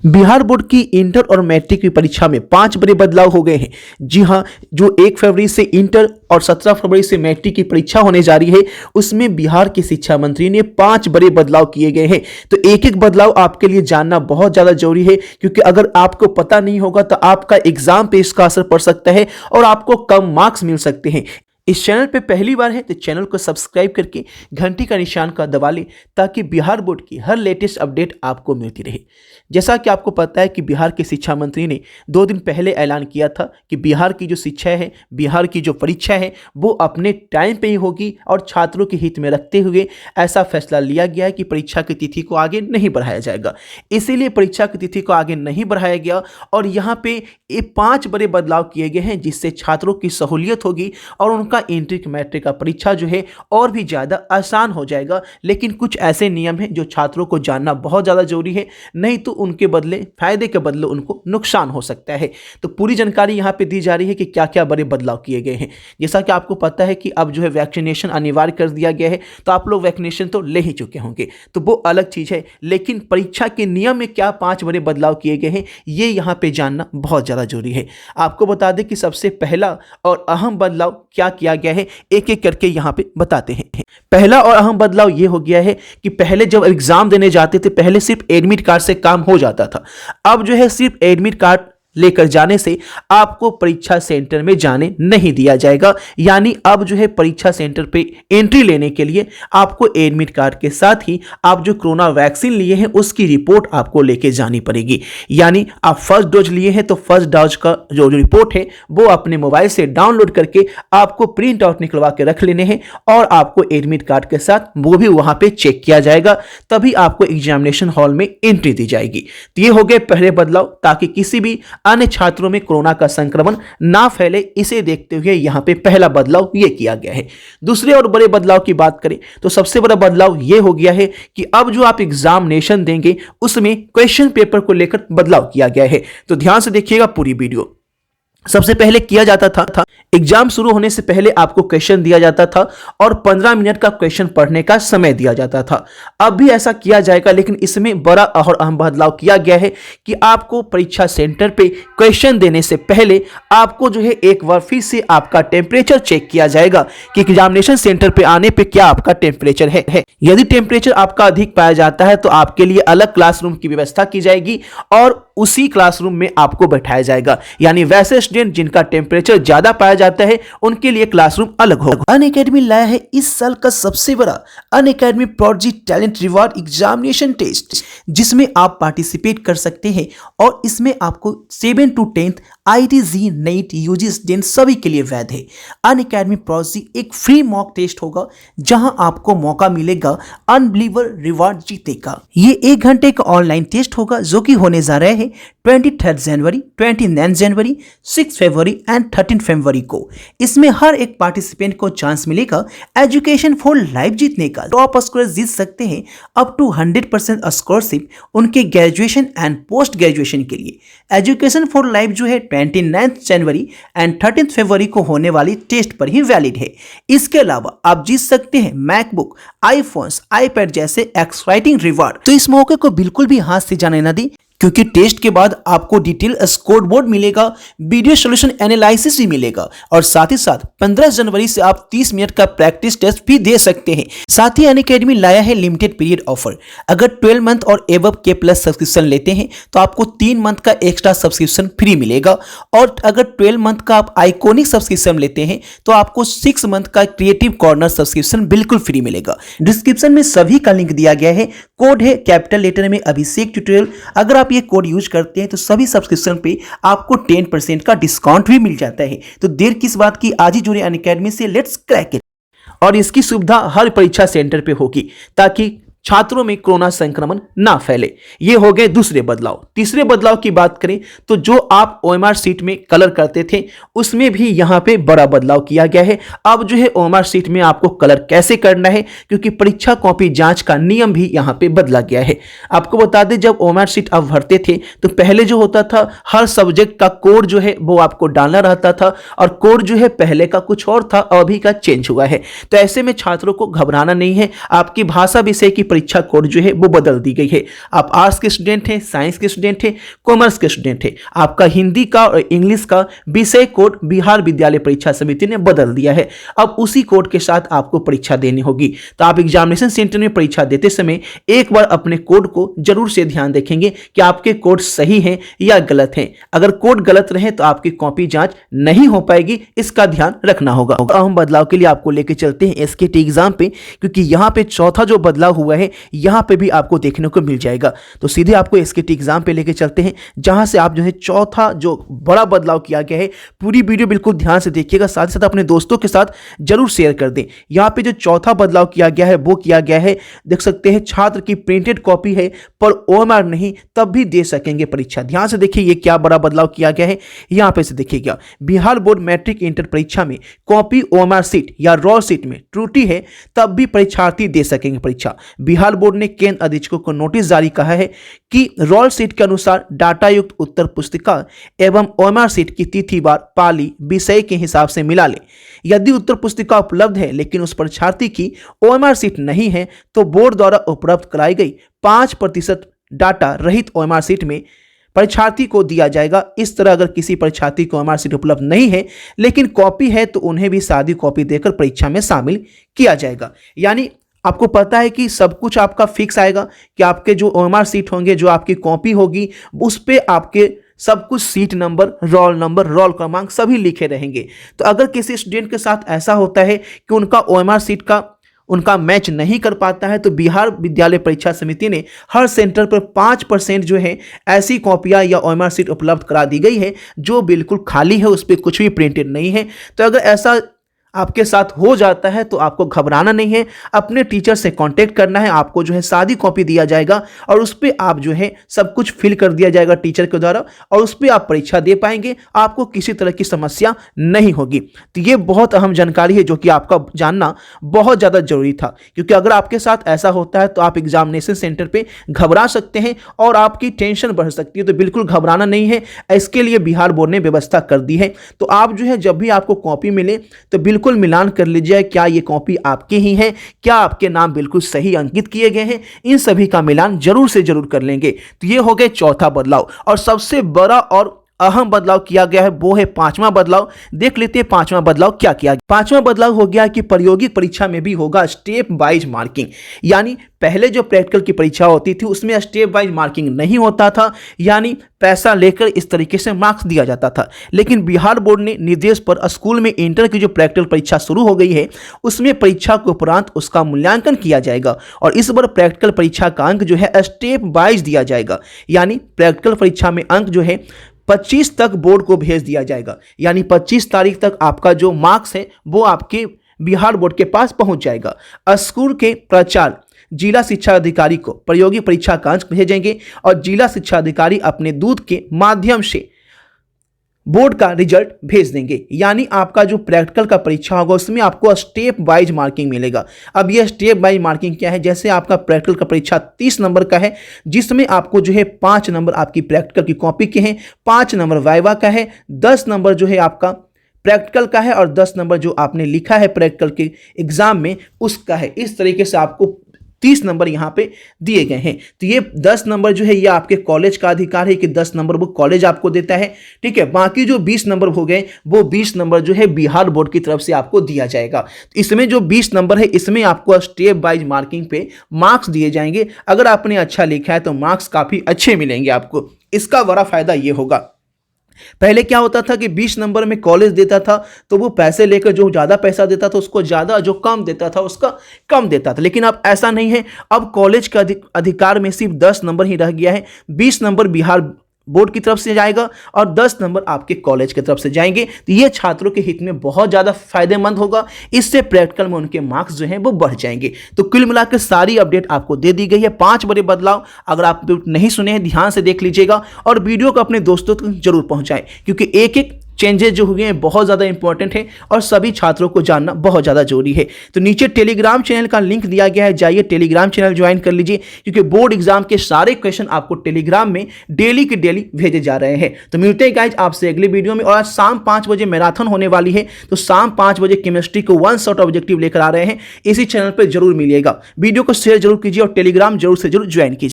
Bihar board की inter और matric की परीक्षा में 5 बड़े बदलाव हो गए हैं। जी हां, जो 1 फरवरी से इंटर और 17 फरवरी से मैट्रिक की परीक्षा होने जा रही है, उसमें बिहार के शिक्षा मंत्री ने 5 बड़े बदलाव किए गए हैं। तो एक एक बदलाव आपके लिए जानना बहुत ज़्यादा जरूरी है, क्योंकि अगर आपको पता नहीं होगा तो आपका एग्जाम पे इसका असर पड़ सकता है और आपको कम मार्क्स मिल सकते हैं। इस चैनल पे पहली बार है तो चैनल को सब्सक्राइब करके घंटी का निशान का दबा लें, ताकि बिहार बोर्ड की हर लेटेस्ट अपडेट आपको मिलती रहे। जैसा कि आपको पता है कि बिहार के शिक्षा मंत्री ने 2 दिन पहले ऐलान किया था कि बिहार की जो शिक्षा है, बिहार की जो परीक्षा है, वो अपने टाइम पे ही होगी और छात्रों के हित में रखते हुए ऐसा फैसला लिया गया है कि परीक्षा की तिथि को आगे नहीं बढ़ाया जाएगा। इसीलिए परीक्षा की तिथि को आगे नहीं बढ़ाया गया और यहाँ पे ये 5 बड़े बदलाव किए गए हैं, जिससे छात्रों की सहूलियत होगी और उनका इंटर मैट्रिक का परीक्षा जो है और भी ज़्यादा आसान हो जाएगा। लेकिन कुछ ऐसे नियम हैं जो छात्रों को जानना बहुत ज़्यादा जरूरी है, नहीं तो उनके बदले फायदे के बदले उनको नुकसान हो सकता है। तो पूरी जानकारी यहाँ पे दी जा रही है कि क्या क्या बड़े बदलाव किए गए हैं। जैसा कि आपको पता है कि अब जो है वैक्सीनेशन अनिवार्य कर दिया गया है, तो आप लोग वैक्सीनेशन तो ले ही चुके होंगे, तो वो अलग चीज़ है। लेकिन परीक्षा के नियम में क्या 5 बड़े बदलाव किए गए हैं, ये यहाँ पे जानना बहुत ज़्यादा जरूरी है। आपको बता दें कि सबसे पहला और अहम बदलाव क्या किया गया है, एक एक करके यहाँ पे बताते हैं। पहला और अहम बदलाव ये हो गया है कि पहले जब एग्जाम देने जाते थे, पहले सिर्फ एडमिट कार्ड से काम हो जाता था। अब जो है सिर्फ एडमिट कार्ड लेकर जाने से आपको परीक्षा सेंटर में जाने नहीं दिया जाएगा। यानी अब जो है परीक्षा सेंटर पे एंट्री लेने के लिए आपको एडमिट कार्ड के साथ ही आप जो कोरोना वैक्सीन लिए हैं उसकी रिपोर्ट आपको लेके जानी पड़ेगी। यानी आप फर्स्ट डोज लिए हैं तो फर्स्ट डोज का जो रिपोर्ट है वो अपने मोबाइल से डाउनलोड करके आपको प्रिंट आउट निकलवा के रख लेने हैं और आपको एडमिट कार्ड के साथ वो भी वहां पे चेक किया जाएगा, तभी आपको एग्जामिनेशन हॉल में एंट्री दी जाएगी। तो ये हो गए पहले बदलाव, ताकि किसी भी अन्य छात्रों में कोरोना का संक्रमण ना फैले। इसे देखते हुए यहां पे पहला बदलाव ये किया गया है। दूसरे और बड़े बदलाव की बात करें तो सबसे बड़ा बदलाव ये हो गया है कि अब जो आप एग्जामिनेशन देंगे उसमें क्वेश्चन पेपर को लेकर बदलाव किया गया है। तो ध्यान से देखिएगा पूरी वीडियो। सबसे पहले किया जाता था एग्जाम शुरू होने से पहले आपको क्वेश्चन दिया जाता था और 15 मिनट का क्वेश्चन पढ़ने का समय दिया जाता था। अब भी ऐसा किया जाएगा, लेकिन इसमें बड़ा और अहम बदलाव किया गया है कि आपको परीक्षा सेंटर पे क्वेश्चन देने से पहले आपको जो है एक बार फिर से आपका टेम्परेचर चेक किया जाएगा कि एग्जामिनेशन सेंटर पे आने पे क्या आपका टेम्परेचर है। यदि टेम्परेचर आपका अधिक पाया जाता है तो आपके लिए अलग क्लासरूम की व्यवस्था की जाएगी और उसी क्लासरूम में आपको बैठाया जाएगा। यानी वैसे स्टूडेंट जिनका टेम्परेचर ज्यादा पाया जाता है उनके लिए क्लासरूम अलग होगा। अनअकैडमी लाया है इस साल का सबसे बड़ा Unacademy prodigy talent reward examination test, जिसमें आप पार्टिसिपेट कर सकते हैं और इसमें आपको 7 to 10th IIT, NEET, UG student सभी के लिए वैध है। अनअकैडमी प्रोडजी एक फ्री मॉक टेस्ट होगा जहां आपको मौका मिलेगा अनबिलीवर रिवार्ड जीतने का। ये 1 घंटे का ऑनलाइन टेस्ट होगा जो कि होने जा रहे हैं 23 जनवरी, 29 जनवरी, 6 फरवरी एंड 13 फरवरी को। इसमें हर एक पार्टिसिपेंट को चांस मिलेगा एजुकेशन फॉर लाइफ जीतने का। टॉप स्कोर जीत सकते हैं अप टू 100% स्कॉलरशिप उनके ग्रेजुएशन एंड पोस्ट ग्रेजुएशन के लिए। एजुकेशन फॉर लाइफ जो है 29 जनवरी एंड 13 फरवरी को होने वाली टेस्ट पर ही वैलिड है। इसके अलावा आप जीत सकते हैं मैकबुक, आईफोन्स, आईपैड जैसे एक्साइटिंग रिवार्ड। तो इस मौके को बिल्कुल भी हाथ से जाने न दी, क्योंकि टेस्ट के बाद आपको डिटेल स्कोर बोर्ड मिलेगा, वीडियो सॉल्यूशन एनालिसिस भी मिलेगा और साथ ही साथ 15 जनवरी से आप 30 मिनट का प्रैक्टिस टेस्ट भी दे सकते हैं। साथ ही अनअकैडमी लाया है लिमिटेड पीरियड ऑफर। अगर 12 मंथ और एबव के प्लस सब्सक्रिप्शन लेते हैं तो आपको 3 मंथ का एक्स्ट्रा सब्सक्रिप्शन फ्री मिलेगा और अगर 12 मंथ का आप आइकॉनिक सब्सक्रिप्शन लेते हैं तो आपको 6 मंथ का क्रिएटिव कॉर्नर सब्सक्रिप्शन बिल्कुल फ्री मिलेगा। डिस्क्रिप्शन में सभी का लिंक दिया गया है। कोड है कैपिटल लेटर में अभिषेक ट्यूटोरियल। अगर आप ये कोड यूज करते हैं तो सभी सब्सक्रिप्शन पे आपको 10% का डिस्काउंट भी मिल जाता है। तो देर किस बात की, आज ही जुड़े अनअकैडमी से, लेट्स क्रैक इट। और इसकी सुविधा हर परीक्षा सेंटर पे होगी ताकि छात्रों में कोरोना संक्रमण ना फैले। ये हो गए दूसरे बदलाव। तीसरे बदलाव की बात करें तो जो आप OMR शीट में कलर करते थे उसमें भी यहाँ पे बड़ा बदलाव किया गया है। अब जो है OMR शीट में आपको कलर कैसे करना है, क्योंकि परीक्षा कॉपी जांच का नियम भी यहाँ पे बदला गया है। आपको बता दें जब OMR शीट आप भरते थे तो पहले जो होता था हर सब्जेक्ट का कोड जो है वो आपको डालना रहता था और कोड जो है पहले का कुछ और था, अभी का चेंज हुआ है। तो ऐसे में छात्रों को घबराना नहीं है। आपकी भाषा विषय की परीक्षा कोड जो है वो बदल दी गई है। आप आर्ट्स के स्टूडेंट हैं, साइंस के स्टूडेंट हैं, कॉमर्स के स्टूडेंट हैं, आपका हिंदी का और इंग्लिश का विषय कोड बिहार विद्यालय परीक्षा समिति ने बदल दिया है। अब उसी कोड के साथ आपको परीक्षा देनी होगी। तो आप एग्जामिनेशन सेंटर में परीक्षा देते समय एक बार अपने कोड को जरूर से ध्यान देखेंगे कि आपके कोड सही हैं या गलत हैं। अगर कोड गलत रहे तो आपकी कॉपी जांच नहीं हो पाएगी, इसका ध्यान रखना होगा। अहम बदलाव के लिए आपको लेके चलते हैं एसकेटी एग्जाम पे, क्योंकि यहां पे चौथा जो बदलाव हुआ है यहां पे भी आपको देखने को मिल जाएगा। तो सीधे आपको एसकेटी एग्जाम पे लेके चलते हैं, जहां से आप जो है चौथा जो बड़ा बदलाव किया गया है। पूरी वीडियो बिल्कुल ध्यान से देखिएगा, साथ ही साथ अपने दोस्तों के साथ जरूर शेयर कर दें। यहां पे जो चौथा बदलाव किया गया है वो किया गया है, देख सकते हैं, छात्र की प्रिंटेड कॉपी है पर ओएमआर नहीं तब भी दे सकेंगे परीक्षा। ध्यान से देखिए ये क्या बड़ा बदलाव किया गया है। यहां पे से देखिएगा, बिहार बोर्ड मैट्रिक इंटर परीक्षा में कॉपी ओएमआर सीट या रॉ सीट में त्रुटि है तब भी परीक्षार्थी दे सकेंगे परीक्षा। बिहार बोर्ड ने केंद्र अधीक्षकों को नोटिस जारी कहा है कि रोल सीट के अनुसार डाटा युक्त उत्तर पुस्तिका एवं ओएमआर सीट की तिथिवार पाली विषय के हिसाब से मिला ले। यदि उत्तर पुस्तिका उपलब्ध है लेकिन उस परीक्षार्थी की ओएमआर सीट नहीं है तो बोर्ड द्वारा उपलब्ध कराई गई 5% डाटा रहित ओएमआर सीट में परीक्षार्थी को दिया जाएगा। इस तरह अगर किसी परीक्षार्थी को ओएमआर सीट उपलब्ध नहीं है लेकिन कॉपी है तो उन्हें भी सादी कॉपी देकर परीक्षा में शामिल किया जाएगा। यानी आपको पता है कि सब कुछ आपका फिक्स आएगा कि आपके जो ओएमआर सीट होंगे, जो आपकी कॉपी होगी, उस पे आपके सब कुछ सीट नंबर, रोल क्रमांक सभी लिखे रहेंगे। तो अगर किसी स्टूडेंट के साथ ऐसा होता है कि उनका ओएमआर सीट का उनका मैच नहीं कर पाता है तो बिहार विद्यालय परीक्षा समिति ने हर सेंटर पर 5% जो है ऐसी कॉपियां या ओएमआर सीट उपलब्ध करा दी गई है जो बिल्कुल खाली है, उस पर कुछ भी प्रिंटेड नहीं है। तो अगर ऐसा आपके साथ हो जाता है तो आपको घबराना नहीं है, अपने टीचर से कांटेक्ट करना है। आपको जो है सादी कॉपी दिया जाएगा और उस पर आप जो है सब कुछ फिल कर दिया जाएगा टीचर के द्वारा और उस पर आप परीक्षा दे पाएंगे, आपको किसी तरह की समस्या नहीं होगी। तो ये बहुत अहम जानकारी है जो कि आपका जानना बहुत ज़्यादा जरूरी था, क्योंकि अगर आपके साथ ऐसा होता है तो आप एग्जामिनेशन सेंटर पर घबरा सकते हैं और आपकी टेंशन बढ़ सकती है। तो बिल्कुल घबराना नहीं है, इसके लिए बिहार बोर्ड ने व्यवस्था कर दी है। तो आप जो है जब भी आपको कॉपी मिले तो बिल्कुल मिलान कर लीजिए, क्या ये कॉपी आपकी ही है, क्या आपके नाम बिल्कुल सही अंकित किए गए हैं, इन सभी का मिलान जरूर से जरूर कर लेंगे। तो ये हो गए चौथा बदलाव। और सबसे बड़ा और अहम बदलाव किया गया है वो है पांचवा बदलाव। देख लेते हैं पांचवा बदलाव क्या किया गया। पांचवा बदलाव हो गया कि प्रायोगिक परीक्षा में भी होगा स्टेप वाइज मार्किंग। यानी पहले जो प्रैक्टिकल की परीक्षा होती थी उसमें स्टेप वाइज मार्किंग नहीं होता था, यानी पैसा लेकर इस तरीके से मार्क्स दिया जाता था। लेकिन बिहार बोर्ड ने निर्देश पर स्कूल में इंटर की जो प्रैक्टिकल परीक्षा शुरू हो गई है उसमें परीक्षा के उपरांत उसका मूल्यांकन किया जाएगा और इस बार प्रैक्टिकल परीक्षा का अंक जो है स्टेप वाइज दिया जाएगा। यानी प्रैक्टिकल परीक्षा में अंक जो है 25 तक बोर्ड को भेज दिया जाएगा, यानी 25 तारीख तक आपका जो मार्क्स है वो आपके बिहार बोर्ड के पास पहुंच जाएगा। स्कूल के प्राचार्य जिला शिक्षा अधिकारी को प्रायोगिक परीक्षा का अंक भेजेंगे और जिला शिक्षा अधिकारी अपने दूत के माध्यम से बोर्ड का रिजल्ट भेज देंगे। यानी आपका जो प्रैक्टिकल का परीक्षा होगा उसमें आपको स्टेप वाइज मार्किंग मिलेगा। अब यह स्टेप वाइज मार्किंग क्या है, जैसे आपका प्रैक्टिकल का परीक्षा 30 नंबर का है जिसमें आपको जो है 5 नंबर आपकी प्रैक्टिकल की कॉपी के हैं, 5 नंबर वाइवा का है, 10 नंबर जो है आपका प्रैक्टिकल का है और 10 नंबर जो आपने लिखा है प्रैक्टिकल के एग्जाम में उसका है। इस तरीके से आपको 30 नंबर यहाँ पे दिए गए हैं। तो ये 10 नंबर जो है ये आपके कॉलेज का अधिकार है कि 10 नंबर वो कॉलेज आपको देता है, ठीक है। बाकी जो 20 नंबर हो गए वो 20 नंबर जो है बिहार बोर्ड की तरफ से आपको दिया जाएगा। तो इसमें जो 20 नंबर है इसमें आपको स्टेप वाइज मार्किंग पे मार्क्स दिए जाएंगे। अगर आपने अच्छा लिखा है तो मार्क्स काफ़ी अच्छे मिलेंगे आपको। इसका बड़ा फायदा ये होगा, पहले क्या होता था कि 20 नंबर में कॉलेज देता था तो वो पैसे लेकर जो ज़्यादा पैसा देता था उसको ज़्यादा, जो कम देता था उसका कम देता था। लेकिन अब ऐसा नहीं है, अब कॉलेज का अधिकार में सिर्फ 10 नंबर ही रह गया है। 20 नंबर बिहार बोर्ड की तरफ से जाएगा और 10 नंबर आपके कॉलेज की तरफ से जाएंगे। तो ये छात्रों के हित में बहुत ज़्यादा फायदेमंद होगा। इससे प्रैक्टिकल में उनके मार्क्स जो हैं वो बढ़ जाएंगे। तो कुल मिलाकर सारी अपडेट आपको दे दी गई है। 5 बड़े बदलाव अगर आप नहीं सुने हैं ध्यान से देख लीजिएगा और वीडियो को अपने दोस्तों तक जरूर पहुंचाएं, क्योंकि एक एक चेंजेस जो हुए हैं बहुत ज़्यादा इंपॉर्टेंट है और सभी छात्रों को जानना बहुत ज़्यादा जरूरी है। तो नीचे टेलीग्राम चैनल का लिंक दिया गया है, जाइए टेलीग्राम चैनल ज्वाइन कर लीजिए, क्योंकि बोर्ड एग्जाम के सारे क्वेश्चन आपको टेलीग्राम में डेली के डेली भेजे जा रहे हैं। तो मिलते हैं गाइज आपसे अगले वीडियो में। और आज शाम 5 बजे मैराथन होने वाली है, तो शाम 5 बजे केमिस्ट्री को 1 शॉट ऑब्जेक्टिव लेकर आ रहे हैं, इसी चैनल पर जरूर मिलिएगा। वीडियो को शेयर जरूर कीजिए और टेलीग्राम जरूर से जरूर ज्वाइन कीजिए।